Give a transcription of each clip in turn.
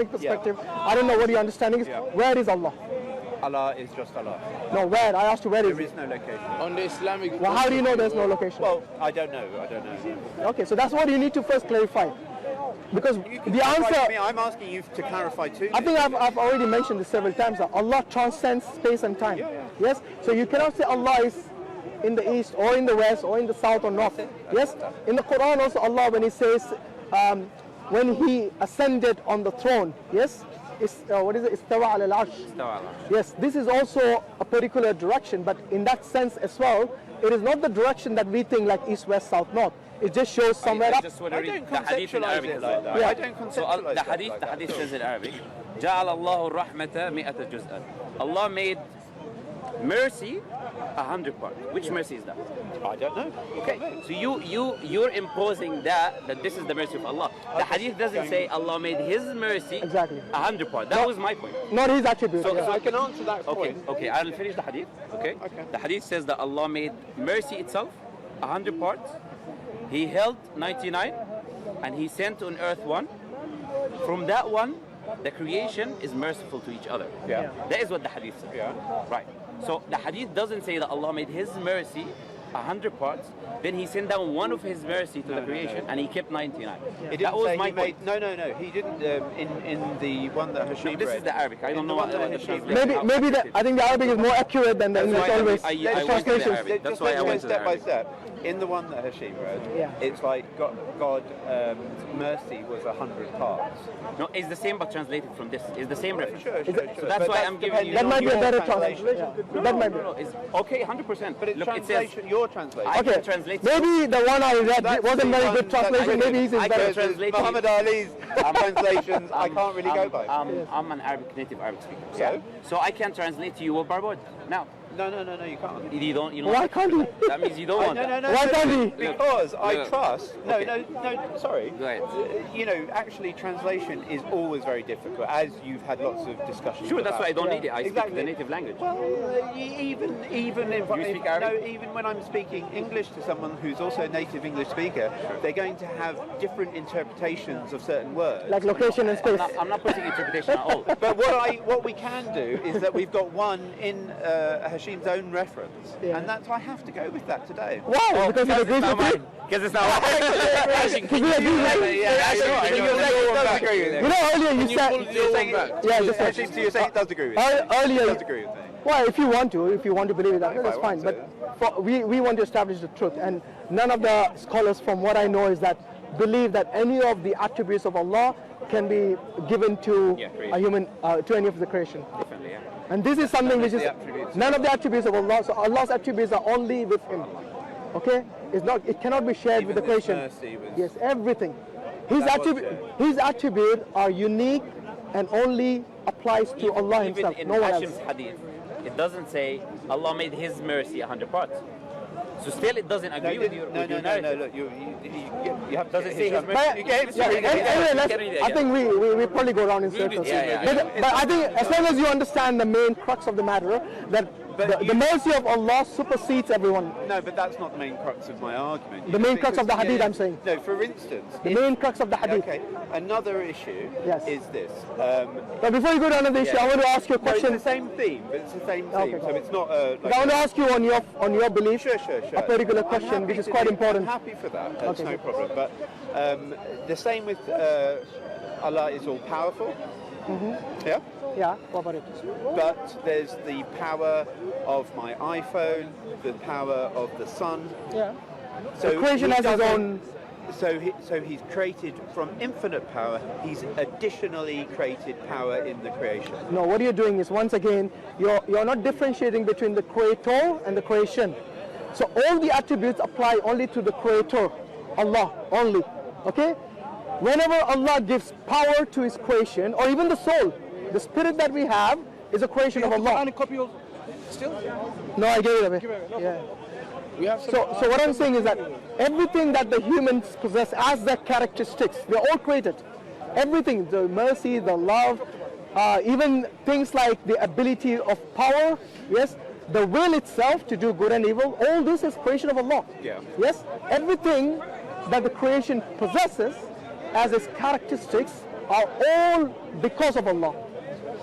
perspective. I don't know what your understanding is. Where is Allah? Allah is just Allah. No, where? I asked you where is There is no location. On the Islamic. Well, how do you know there's no location? Well, I don't know. Okay, so that's what you need to first clarify. Because the answer... I'm asking you to clarify too. I think I've already mentioned this several times, that Allah transcends space and time. Yes? So you cannot say Allah is in the east or in the west or in the south or north. Yes? In the Quran also Allah, when he says, when he ascended on the throne, yes? What is it? Istawa al-arsh. Yes, this is also a particular direction, but in that sense as well, it is not the direction that we think like east, west, south, north. It just shows somewhere up. I just want to read the hadith in Arabic. Like that. I don't conceptualize the hadith says in Arabic, جعل الله الرحمة 100 جزءا. Allah made mercy 100 parts. Which mercy is that? I don't know. Okay, so you're imposing that this is the mercy of Allah. The hadith doesn't say Allah made His mercy 100 parts. That was my point. Not His attribute. So I can answer that point. Okay, I'll finish the hadith. Okay. The hadith says that Allah made mercy itself 100 parts. He held 99, and He sent on earth one. From that one, the creation is merciful to each other. That is what the hadith says. Right. So the hadith doesn't say that Allah made His mercy 100 parts, then He sent down one of His mercy to the creation, and He kept 99. That was my point. No, He didn't. In the one that Hashim this read. is the Arabic. I don't know what the translation. Maybe I think the Arabic is more accurate than the English always. Translations. That's why I went step by step. In the one that Hashim read, it's like God mercy was 100 parts. No, it's the same but translated from this. It's the same reference. Sure. So that's why I'm giving you. That might be a better translation. That might be. Okay, 100%. But it's look, translation. Your translation. Okay, maybe the one I read wasn't very good translation. Maybe he's better translation. Muhammad Ali's translations, I can't really go by. I'm an native Arabic speaker. So I can translate to you what Barbod now. No, you can't. You don't. Why can't he? That means you don't want that. Why can't he? Because I trust. No, sorry. Go ahead. Actually, translation is always very difficult, as you've had lots of discussions. Sure, that's why I don't need it. I Exactly. speak the native language. Well, even if you speak Arabic? No, even when I'm speaking English to someone who's also a native English speaker, they're going to have different interpretations of certain words. Like location and space. I'm not putting interpretation at all. But what we can do is that we've got one in Hashim's own reference, and that's I have to go with that today. Wow, because he agrees with me. Because it's not mine. Because we agree with you know, earlier you said... Yeah, just Hashim, so you're saying it does agree with you? Earlier... It does agree with me. Well, if you want to believe it, that's fine. But we want to establish the truth, and none of the scholars, from what I know, is that believe that any of the attributes of Allah can be given to a human, to any of the creation. Definitely, yeah. And this is something which is none of the attributes of Allah. So Allah's attributes are only with Him. Okay, it cannot be shared with the creation. Yes, everything. His attributes are unique and only applies to Allah Himself. In no one else. Hashim's hadith, it doesn't say Allah made His mercy 100 parts. So still, it doesn't agree with your narrative. No. Look, you have to say His mercy. I think we probably go around in circles. But I think as long as you understand the main crux of the matter, that the mercy of Allah supersedes everyone. No, but that's not the main crux of my argument. The main crux of the hadith, I'm saying. No, for instance. The main crux of the hadith. Okay, another issue is this. But before you go down to the issue, I want to ask you a question. It's the same theme, but it's the same theme, Okay, so it's not I want to ask you on your belief Sure. a particular question, which is quite important. I'm happy for that, that's no problem. But the same with Allah is all powerful. Yeah? Yeah, what about it? But there's the power of my iPhone, the power of the sun. Yeah. So the creation has its own... So he's created from infinite power, he's additionally created power in the creation. No, what you're doing is, once again, you're not differentiating between the creator and the creation. So all the attributes apply only to the creator, Allah, only. Okay? Whenever Allah gives power to His creation, or even the soul, the spirit that we have is a creation of Allah. Any copy of still? No, I gave it away. Yeah. We have so what I'm saying is that everything that the humans possess as their characteristics, they're all created. Everything, the mercy, the love, even things like the ability of power, yes, the will itself to do good and evil, all this is creation of Allah. Yeah. Yes, everything that the creation possesses as its characteristics are all because of Allah.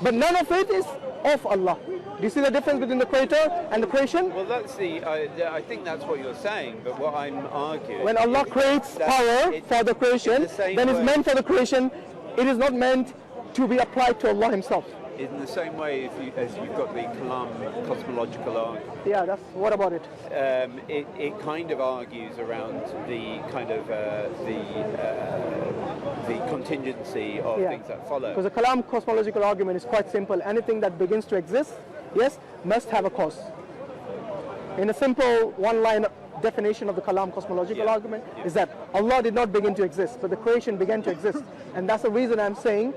But none of it is of Allah. Do you see the difference between the creator and the creation? Well, that's I think that's what you're saying, but what I'm arguing... When Allah creates power for the creation, then it's meant for the creation. It is not meant to be applied to Allah Himself. In the same way as you've got the Kalam cosmological argument. Yeah, what about it? It kind of argues around the kind of the contingency of things that follow. Because the Kalam cosmological argument is quite simple. Anything that begins to exist, yes, must have a cause. In a simple one-line definition of the Kalam cosmological argument is that Allah did not begin to exist, but the creation began to exist. And that's the reason I'm saying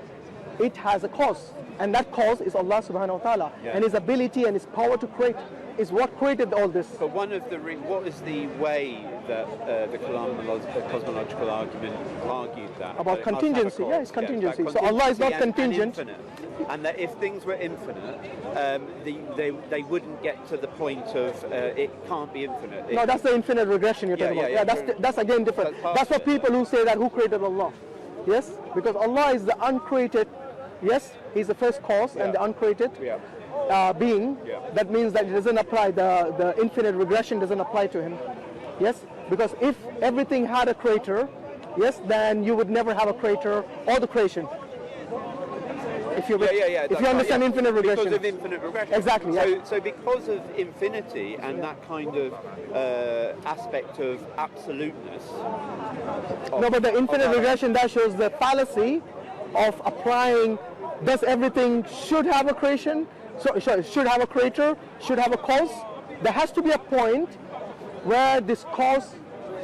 it has a cause. And that cause is Allah subhanahu wa ta'ala. And His ability and His power to create is what created all this. But what is the way that the cosmological argument argued that? About contingency. Yeah, it's contingency. So Allah is not contingent. And that if things were infinite, they wouldn't get to the point of it can't be infinite. No, that's the infinite regression you're talking about. Yeah, that's again different. That's for people who say that who created Allah. Yes, because Allah is the uncreated. Yes, He's the first cause and the uncreated being. That means that it doesn't apply, the infinite regression doesn't apply to Him. Yes, because if everything had a creator, yes, then you would never have a creator or the creation. If you understand infinite regression. Because of infinite regression. Exactly. So because of infinity and that kind of aspect of absoluteness. No, but the infinite regression, that shows the fallacy of applying, does everything should have a creation? So should have a creator, should have a cause? There has to be a point where this cause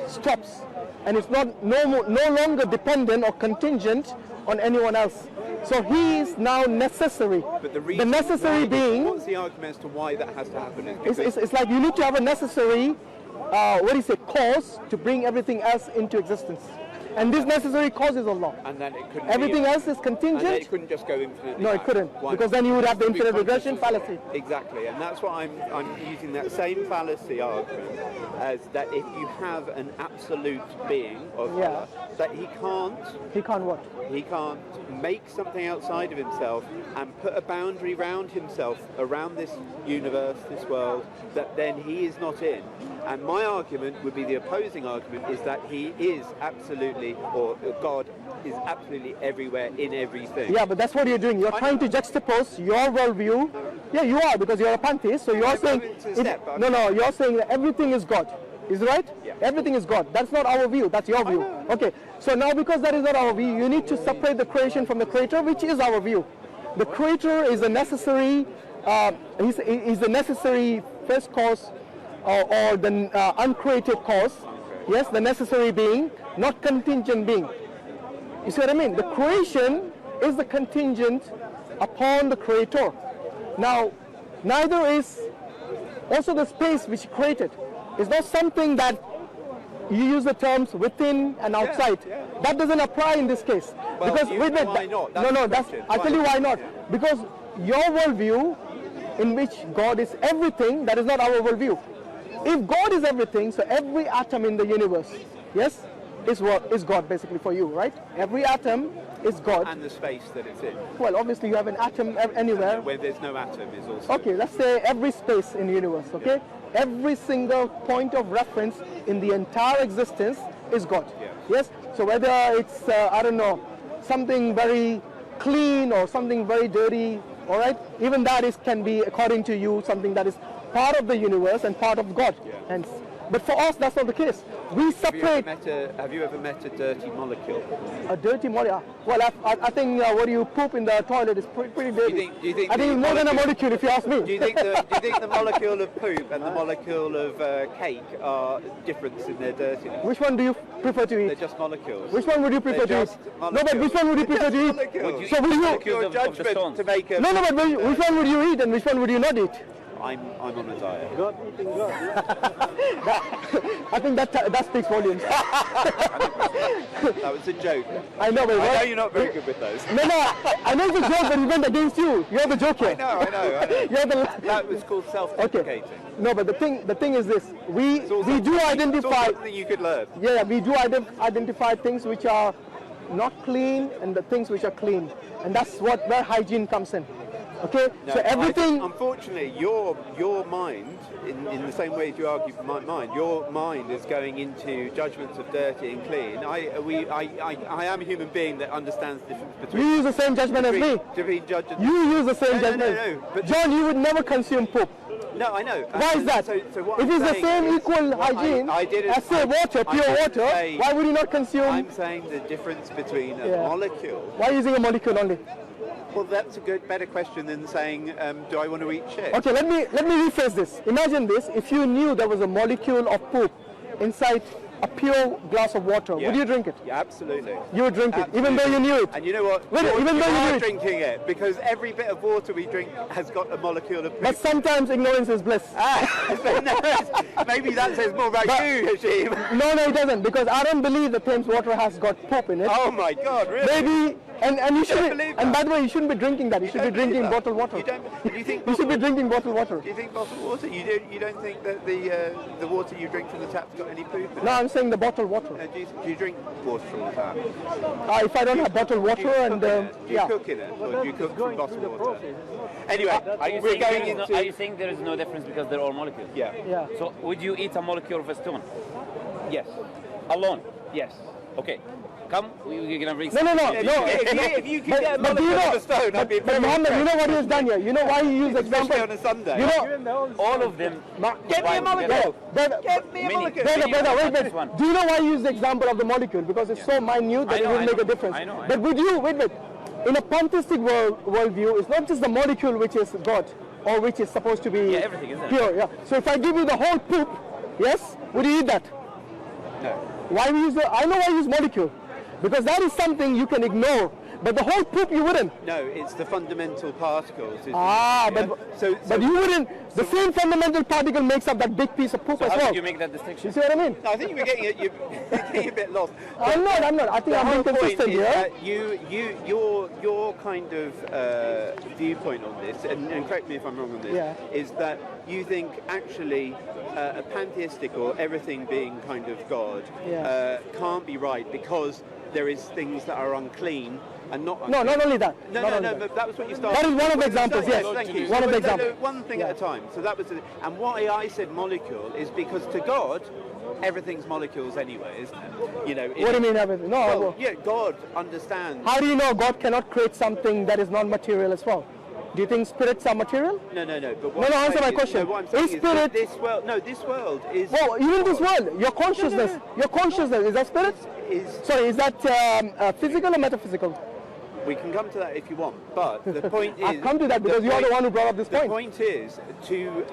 stops and it's no longer dependent or contingent on anyone else. So He is now necessary. But the necessary being... What's the argument as to why that has to happen? It's like you need to have a necessary, cause to bring everything else into existence. And this necessary cause is Allah. And then it couldn't everything else is contingent. And then it couldn't just go infinitely. No, it couldn't. Because then you would have the infinite regression fallacy. Exactly, and that's why I'm using that same fallacy argument as that if you have an absolute being of Allah, that He can't... He can't what? He can't make something outside of Himself and put a boundary around Himself, around this universe, this world, that then He is not in. And my argument would be the opposing argument is that He is absolutely, or God is absolutely everywhere in everything. Yeah, but that's what you're doing. You're trying to juxtapose your worldview. Yeah, you are, because you're a pantheist. So you're saying... you're saying that everything is God. Is it right? Yeah. Everything is God. That's not our view. That's your view. Okay. So now because that is not our view, you need to separate the creation from the creator, which is our view. The creator is a necessary... he's a necessary first cause or the uncreated cause. Yes, the necessary being, not contingent being. You see what I mean? The creation is the contingent upon the creator. Now, neither is also the space which He created. It's not something that you use the terms within and outside. That doesn't apply in this case. Well, because why not? I'll tell you why not. Because your worldview, in which God is everything, that is not our worldview. If God is everything, so every atom in the universe, yes, is God basically for you, right? Every atom is God. And the space that it's in. Well, obviously you have an atom anywhere. Where there's no atom is also... Okay, let's say every space in the universe, okay? Yeah. Every single point of reference in the entire existence is God. Yeah. Yes? So whether it's, something very clean or something very dirty, all right? Even that can be, according to you, something that is part of the universe and part of God. Yeah. Hence, but for us, that's not the case. We separate. Have you ever met a dirty molecule? A dirty molecule? Well, I think what you poop in the toilet is pretty dirty. Do you think I think it's more than a molecule, if you ask me. Do you think the molecule of poop and the molecule of cake are different in their dirtiness? Which one do you prefer to eat? They're just molecules. Which one would you prefer to eat? No, but which one would you prefer to eat? So would your judgment to make a... No, but which one would you eat and which one would you not eat? I'm on a diet. God eating God. I think that speaks volumes. That was a joke. I know, but I know you're not very good with those. No, I know it's a joke, but he went against you. You're the joker. I know. That was called self-deprecating. Okay. No, but the thing is this: we do identify. It's something you could learn. Yeah, we do identify things which are not clean and the things which are clean. And that's where hygiene comes in. Okay? No, so everything... unfortunately, your mind, in the same way as you argue for my mind, your mind is going into judgments of dirty and clean. I am a human being that understands the difference between... You use the same judgment as me. You use the same judgment. No, but John, you would never consume poop. No, I know. Why is that? So if I'm it's the saying same is, equal hygiene as say water, pure water, why would you not consume? I'm saying the difference between a molecule. Why using a molecule only? Well, that's a better question than saying, do I want to eat shit? Okay, let me rephrase this. Imagine this: if you knew there was a molecule of poop inside a pure glass of water, would you drink it? Yeah, absolutely. You would drink it, even though you knew it. And you know what? Wait, even though you knew it. Drinking it, because every bit of water we drink has got a molecule of poop. But sometimes ignorance is bliss. Maybe that says more about you, Hashim. No, it doesn't, because I don't believe the Thames water has got poop in it. Oh my God, really? Maybe, and you should. And by the way, you shouldn't be drinking that. You should be drinking bottled water. You think you should be drinking bottled water. Do you think bottled water? You don't think that the water you drink from the tap's got any poop in it? No, I'm saying the bottled water. Do you drink water from the tap? If I don't have bottled water and do you cook in it, or do you cook from bottled water? Anyway, are you saying there is no difference because they're all molecules? Yeah. So would you eat a molecule of a stone? Yes. Alone? Yes. Okay. Come, we're gonna bring. No. If you could get a molecule of a stone, I'd be very Mohammed, you know what he has done here? You know why he used example? Especially on a Sunday. You know, all of them. Get me a molecule. Get me a molecule. Brother, wait. Do you know why he used the example of the molecule? Because it's so minute that it will make a difference. I know. But would you, wait. In a pantheistic worldview, it's not just the molecule which is God, or which is supposed to be everything, isn't it? pure. Yeah. So if I give you the whole poop, yes, would you eat that? No. Why we use I know why we use molecule. Because that is something you can ignore, but the whole poop you wouldn't. No, it's the fundamental particles. But you wouldn't. The same fundamental particle makes up that big piece of poop as well. How do you make that distinction? You see what I mean? No, I think you're getting a bit lost. I'm not. I think I'm being consistent here. Your kind of viewpoint on this, and correct me if I'm wrong on this, is that you think actually a pantheistic or everything being kind of God can't be right because there is things that are unclean and not unclean. No, not only that. No, but that was what you started. That is one of the examples, yes. Thank you. One of the examples. One thing at a time. So that was, and why I said molecule is because to God, everything's molecules anyway, isn't it? You know. What do you mean everything? No. Well, God understands. How do you know God cannot create something that is non-material as well? Do you think spirits are material? No. But answer my question. No, what I'm saying is spirit? This world is. Well, even this world, your consciousness, is that spirit? Is that physical or metaphysical? We can come to that if you want, but the point is... I've come to that because you're the one who brought up this point. The point is, your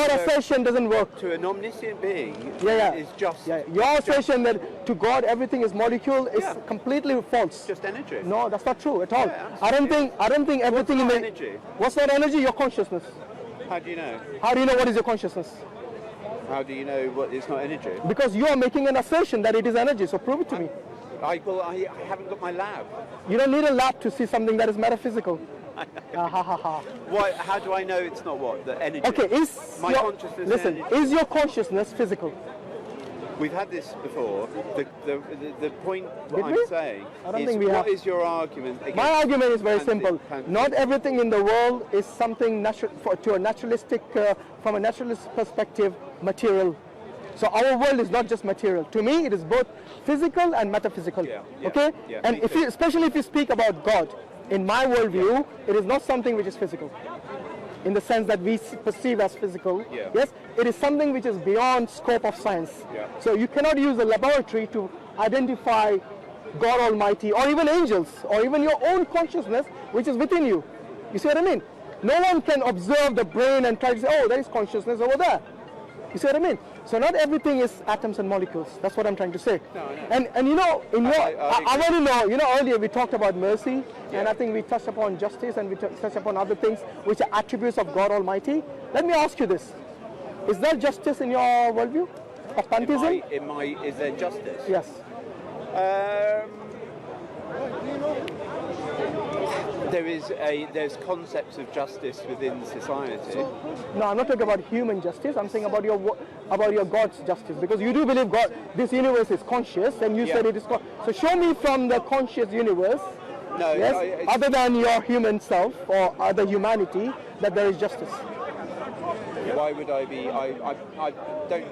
assertion doesn't work. To an omniscient being, is just... Your assertion that to God everything is molecule is completely false. Just energy. No, that's not true at all. I don't think everything in the... energy? What's not energy? Your consciousness. How do you know? How do you know what is your consciousness? How do you know what is not energy? Because you are making an assertion that it is energy, so prove it to me. I haven't got my lab. You don't need a lab to see something that is metaphysical. Why? How do I know it's not what? The energy? Okay, consciousness is your consciousness physical? We've had this before. The point I'm saying what is your argument against... My argument is very simple. Not everything in the world is something from a naturalist perspective, material. So our world is not just material. To me, it is both physical and metaphysical. And especially if you speak about God, in my worldview, it is not something which is physical, in the sense that we perceive as physical. Yes, it is something which is beyond scope of science. So you cannot use a laboratory to identify God Almighty, or even angels, or even your own consciousness, which is within you. You see what I mean? No one can observe the brain and try to say, oh, there is consciousness over there. You see what I mean? So not everything is atoms and molecules. That's what I'm trying to say. And you know, I want to know, earlier we talked about mercy, and I think we touched upon justice, and we touched upon other things which are attributes of God Almighty. Let me ask you this. Is there justice in your worldview of pantheism? Is there justice? Yes. there's concepts of justice within society. No, I'm not talking about human justice. I'm saying about your God's justice, because you do believe God, this universe is conscious, and you said it is. So show me from the conscious universe, No, yes, other than your human self or other humanity, that there is justice. Why would I be? I don't.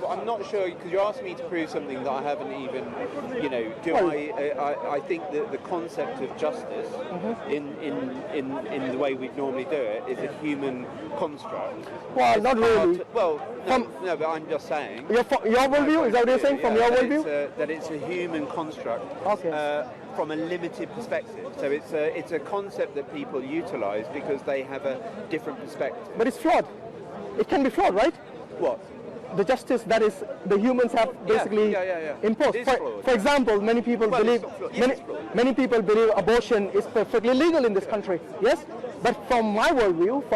I'm not sure, because you're asking me to prove something that I haven't even. I think that the concept of justice in the way we'd normally do it is a human construct. Well, not really. No, but I'm just saying. Your worldview, is that what you're saying? From your worldview? That it's a human construct. Okay. From a limited perspective. So it's a concept that people utilise because they have a different perspective. But it's flawed. It can be flawed, right? What? The justice that is the humans have basically imposed. For example, many people believe many people believe abortion is perfectly legal in this country. Yes, but from my worldview,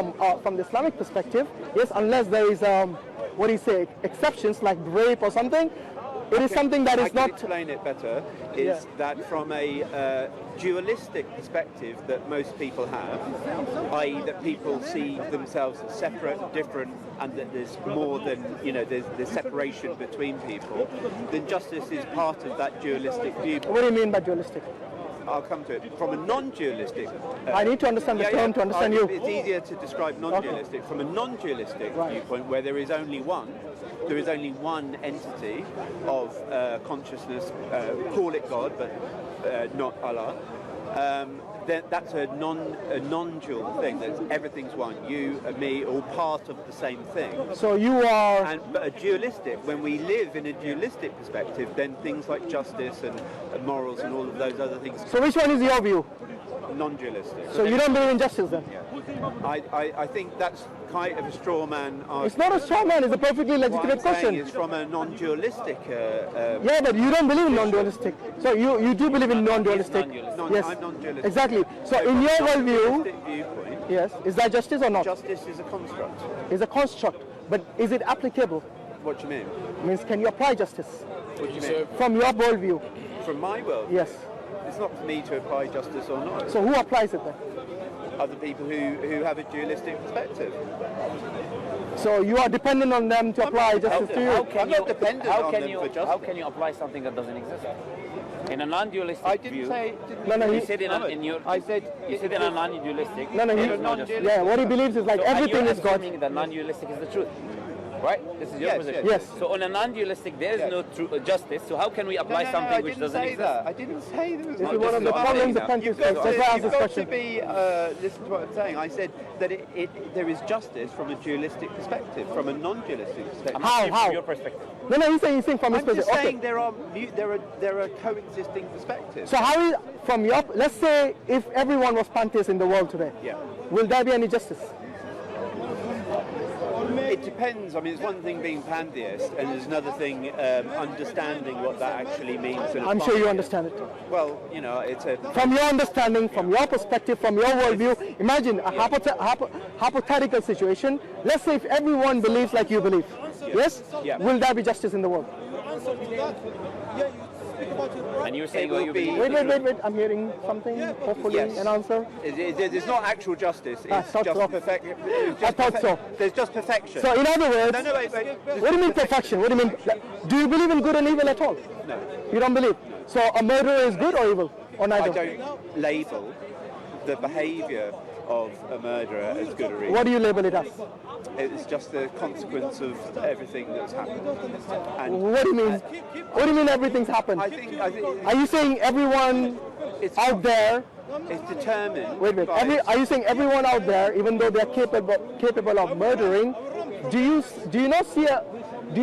from the Islamic perspective, yes, unless there is what do you say, exceptions like rape or something. It is something that is not. I can explain it better. Is that from a dualistic perspective that most people have, i.e., that people see themselves as separate, different, and that there's more than there's separation between people. Then justice is part of that dualistic viewpoint. What do you mean by dualistic? I'll come to it. From a non-dualistic... I need to understand the term to understand you. It's easier to describe non-dualistic. Okay. From a non-dualistic viewpoint, where there is only one entity of consciousness, call it God, but not Allah, then that's a non-dual thing. That's everything's one. You and me, all part of the same thing. So you are. But a dualistic. When we live in a dualistic perspective, then things like justice and morals and all of those other things. So which one is your view? Non-dualistic. So you don't believe in justice then? I think that's kind of a straw man argument. It's not a straw man. It's a perfectly legitimate question. It's from a non-dualistic. Yeah, but you don't believe in non-dualistic. So you do believe in non-dualistic. Yes, I'm non-dualistic. Exactly. So in your worldview, yes, is that justice or not? Justice is a construct. It's a construct, but is it applicable? What do you mean? Means can you apply justice? What do you mean? From your worldview. From my worldview? Yes. It's not for me to apply justice or not. So who applies it then? Other people who have a dualistic perspective. So you are dependent on them to apply justice to you? I'm not dependent on them for justice. How can you apply something that doesn't exist? In a non-dualistic I didn't view, say... you said in a non-dualistic. Yeah, what he believes is like everything is God. That non-dualistic is the truth. Right? This is your position. Yes. So on a non-dualistic, there is no justice. So how can we apply something which doesn't exist? I didn't say there was. This is one of the problems the country faces. That's why I asked this question. Listen to what I'm saying. I said that there is justice from a dualistic perspective, from a non-dualistic perspective. How? From your perspective. No, he's saying from his perspective. I'm just saying there are coexisting perspectives. So how is, from your, let's say if everyone was pantheist in the world today, will there be any justice? It depends. I mean, it's one thing being pantheist, and there's another thing understanding what that actually means. I'm sure you understand it. Well, it's a... From your understanding, from your perspective, from your worldview, imagine a hypothetical situation. Let's say if everyone believes like you believe, yes? Will there be justice in the world? And you're saying wait, I'm hearing something, hopefully an answer. There's not actual justice, it's just perfection. I thought so. There's just perfection. So in other words, wait. What do you mean perfection? What do you mean? Do you believe in good and evil at all? No. You don't believe? So a murderer is good or evil? Or neither? I don't label the behaviour of a murderer as good or evil. What do you label it as? It's just the consequence of everything that's happened. And what do you mean? What do you mean everything's happened? I think are you saying everyone out there? It's determined. Wait. Are you saying everyone out there, even though they're capable of murdering, do you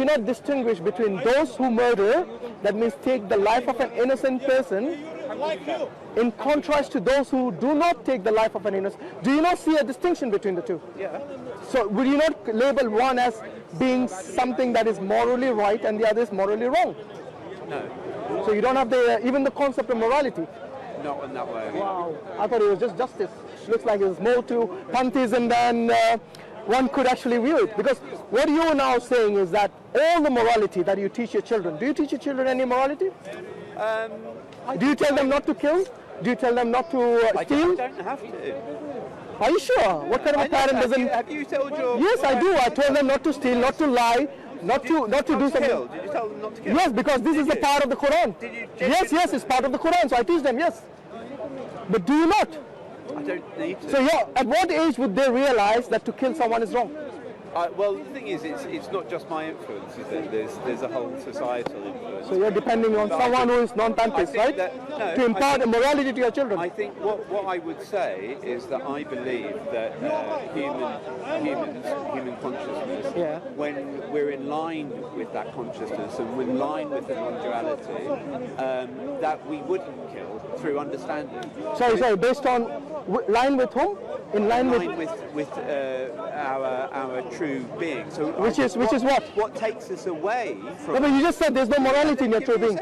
not distinguish between those who murder, that means take the life of an innocent person, in contrast to those who do not take the life of an innocent? Do you not see a distinction between the two? Yeah. So would you not label one as being something that is morally right and the other is morally wrong? No. So you don't have even the concept of morality? Not in that way. Wow. I thought it was just justice. Looks like it's more to pantheism than one could actually view it. Because what you're now saying is that all the morality that you teach your children, do you teach your children any morality? Do you tell them not to kill? Do you tell them not to I steal? don't have to. Are you sure? What kind of a parent doesn't? Have you told your? Yes, I do. I told them not to steal, not to lie, not to do something. Kill? Did you tell them not to kill? Yes, because this is a part of the Quran. Did you Yes, it's part of the Quran. So I teach them. Yes, but do you not? I don't need to. So yeah, at what age would they realize that to kill someone is wrong? Well, the thing is, it's not just my influence, is it? There's a whole societal influence. So you're depending on someone who is non-tantrist, right? To impart a morality to your children. I think what I would say is that I believe that human consciousness, Yeah. when we're in line with that consciousness and we're in line with the non-duality, that we wouldn't kill through understanding. Sorry, based on line with whom? In line with our true being. So which is what? What takes us away from? No, but you just said there's no morality in your true being.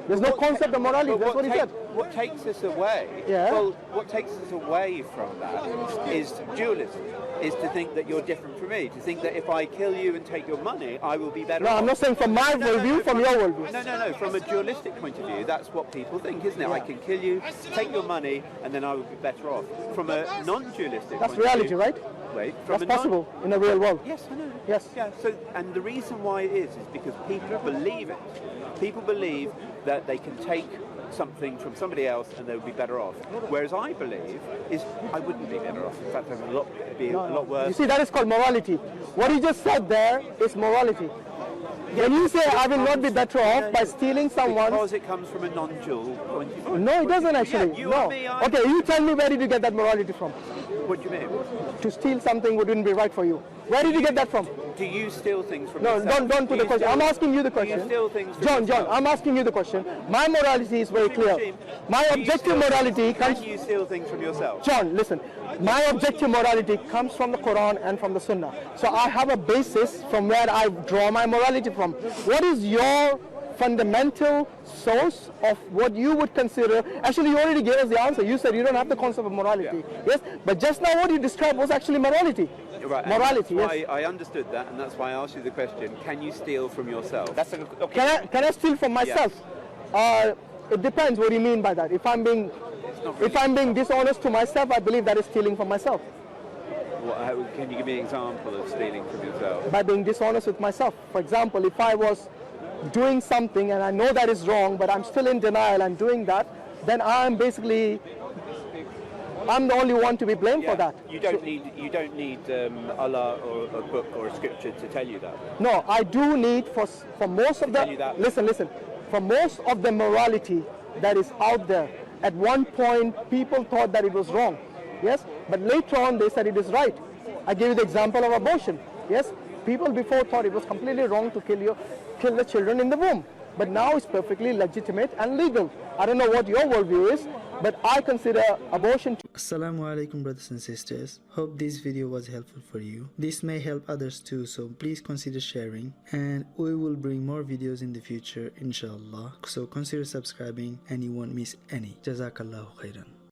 There's no concept of morality. That's what he said. What takes us away? Yeah. Well, what takes us away from that is dualism. Is to think that you're different from me. To think that if I kill you and take your money, I will be better. No, off. I'm not saying from my worldview, from your worldview. No. From a dualistic point of view, that's what people think, isn't it? Yeah. I can kill you, take your money, and then I will be better off. From a non-dualistic That's point reality, of view, right? Wait, That's possible in the real world. Yes, I know. Yes. Yeah. So, and the reason why it is because people believe it. People believe that they can take something from somebody else and they would be better off. Whereas I believe is I wouldn't be better off. In fact, I'd be a lot worse. You see, that is called morality. What he just said there is morality. When you say I will not be better off by stealing someone, because it comes from a non-dual point of view. no, it doesn't actually. Yeah, you no. and me are. Okay, you tell me, where did you get that morality from? What do you mean? To steal something wouldn't be right for you. Where did you get that from? Do you steal things from No, yourself? don't put the question. I'm asking you the question. Do you steal things from John, yourself? I'm asking you the question. My morality is very clear. My objective morality comes... Can you steal things from yourself? John, listen. My objective morality comes from the Quran and from the Sunnah. So I have a basis from where I draw my morality from. What is your fundamental source of what you would consider? Actually, you already gave us the answer. You said you don't have the concept of morality. Yeah. Yes, but just now what you described was actually morality. Right, morality, yes. I understood that, and that's why I asked you the question, can you steal from yourself? That's okay. Can I steal from myself? It depends what you mean by that. If I'm being dishonest to myself, I believe that is stealing from myself. Can you give me an example of stealing from yourself? By being dishonest with myself. For example, if I was doing something and I know that is wrong, but I'm still in denial and doing that, then I'm the only one to be blamed for that. You don't need Allah or a book or a scripture to tell you that. No, I do need for most of the listen. For most of the morality that is out there, at one point people thought that it was wrong. Yes, but later on they said it is right. I gave you the example of abortion. Yes, people before thought it was completely wrong to kill the children in the womb, but now it's perfectly legitimate and legal. I don't know what your worldview is, but I consider abortion. Assalamu alaikum, brothers and sisters. Hope this video was helpful for you. This may help others too, so please consider sharing, and we will bring more videos in the future, inshallah. So consider subscribing and you won't miss any. Jazakallahu khairan.